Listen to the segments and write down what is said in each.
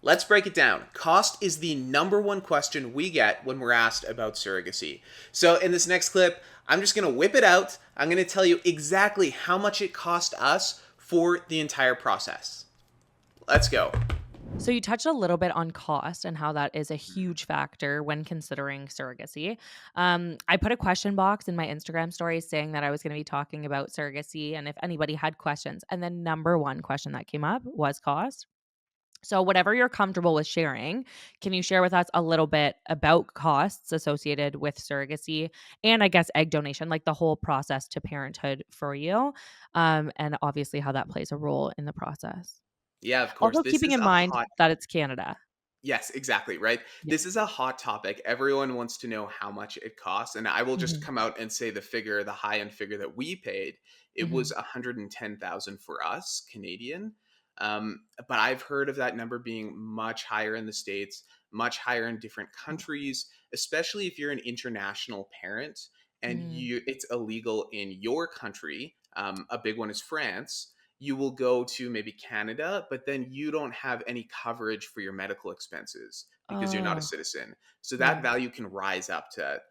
Let's break it down. Cost is the number one question we get when we're asked about surrogacy. So in this next clip, I'm just going to whip it out. I'm going to tell you exactly how much it cost us for the entire process. Let's go. So you touched a little bit on cost and how that is a huge factor when considering surrogacy. I put a question box in my Instagram stories saying that I was going to be talking about surrogacy and if anybody had questions. And the number one question that came up was cost. So whatever you're comfortable with sharing, can you share with us a little bit about costs associated with surrogacy and I guess egg donation, like the whole process to parenthood for you, and obviously how that plays a role in the process? Yeah, of course. Also This keeping is in a mind hot that it's Canada. Yes, exactly, right? Yeah. This is a hot topic. Everyone wants to know how much it costs, and I will just Mhm, come out and say the high-end figure that we paid. It was mhm. 110,000 for us, Canadian. But I've heard of that number being much higher in the States, much higher in different countries, especially if you're an international parent and Mm. it's illegal in your country. A big one is France. You will go to maybe Canada, but then you don't have any coverage for your medical expenses because you're not a Oh, citizen. So that yeah. value can rise up to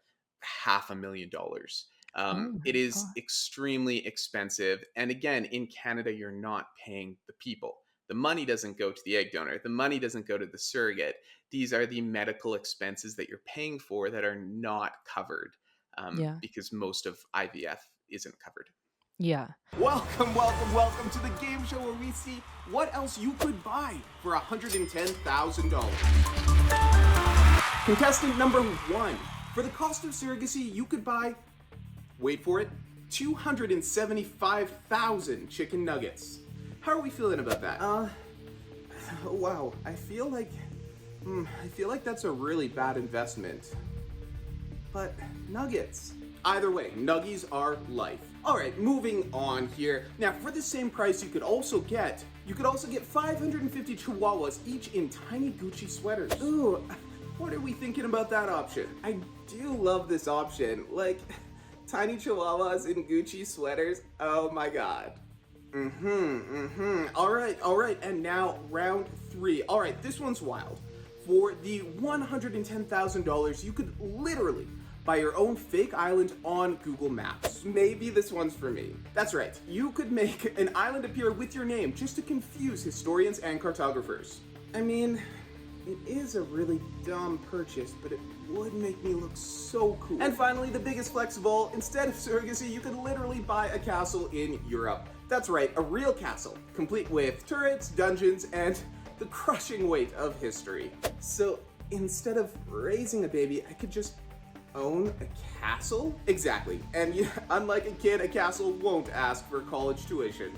$500,000. Oh It my is god. extremely expensive. And again, in Canada, you're not paying the people. The money doesn't go to the egg donor. The money doesn't go to the surrogate. These are the medical expenses that you're paying for that are not covered Yeah. because most of IVF isn't covered. Yeah. Welcome to the game show where we see what else you could buy for $110,000. Contestant number one. For the cost of surrogacy, you could buy, wait for it, 275,000 chicken nuggets. How are we feeling about that? Wow. I feel like that's a really bad investment. But nuggets. Either way, nuggies are life. All right, moving on here. Now, for the same price, you could also get 550 chihuahuas, each in tiny Gucci sweaters. Ooh, what are we thinking about that option? I do love this option. Like, tiny chihuahuas in Gucci sweaters. Oh my god. All right. And now round three. All right, this one's wild. For the $110,000, you could literally buy your own fake island on Google Maps. Maybe this one's for me. That's right. You could make an island appear with your name just to confuse historians and cartographers. I mean, it is a really dumb purchase, but it would make me look so cool. And finally, the biggest flex of all, instead of surrogacy, you could literally buy a castle in Europe. That's right, a real castle, complete with turrets, dungeons, and the crushing weight of history. So instead of raising a baby, I could just own a castle? Exactly. And yeah, unlike a kid, a castle won't ask for college tuition.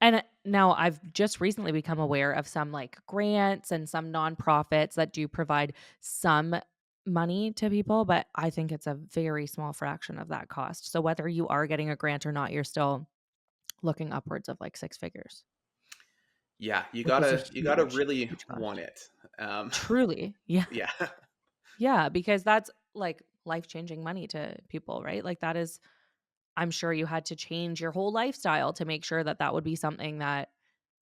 And now I've just recently become aware of some like grants and some nonprofits that do provide some money to people, but I think it's a very small fraction of that cost. So whether you are getting a grant or not, you're still looking upwards of like six figures, Yeah, you which is a gotta huge, really huge want cost. it. Um, Truly. Yeah. yeah. Yeah. Because that's like life changing money to people, right? Like that is, I'm sure you had to change your whole lifestyle to make sure that that would be something that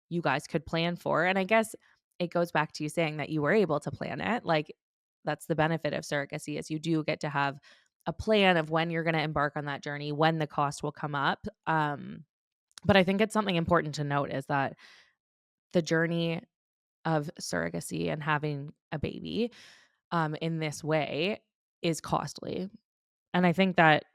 you guys could plan for. And I guess it goes back to you saying that you were able to plan it. Like that's the benefit of surrogacy is you do get to have a plan of when you're going to embark on that journey, when the cost will come up. But I think it's something important to note is that the journey of surrogacy and having a baby in this way is costly. And I think that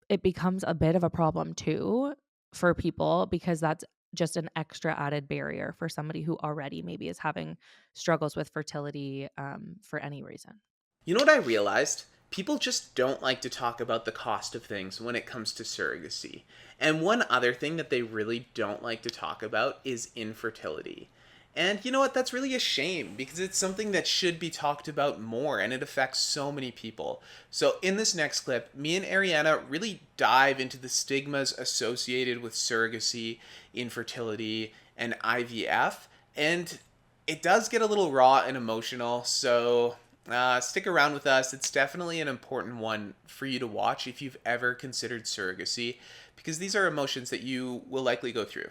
it becomes a bit of a problem too for people because that's just an extra added barrier for somebody who already maybe is having struggles with fertility for any reason. You know what I realized? People just don't like to talk about the cost of things when it comes to surrogacy. And one other thing that they really don't like to talk about is infertility. And you know what? That's really a shame because it's something that should be talked about more and it affects so many people. So, in this next clip, me and Ariana really dive into the stigmas associated with surrogacy, infertility, and IVF. And it does get a little raw and emotional, so stick around with us. It's definitely an important one for you to watch if you've ever considered surrogacy, because these are emotions that you will likely go through.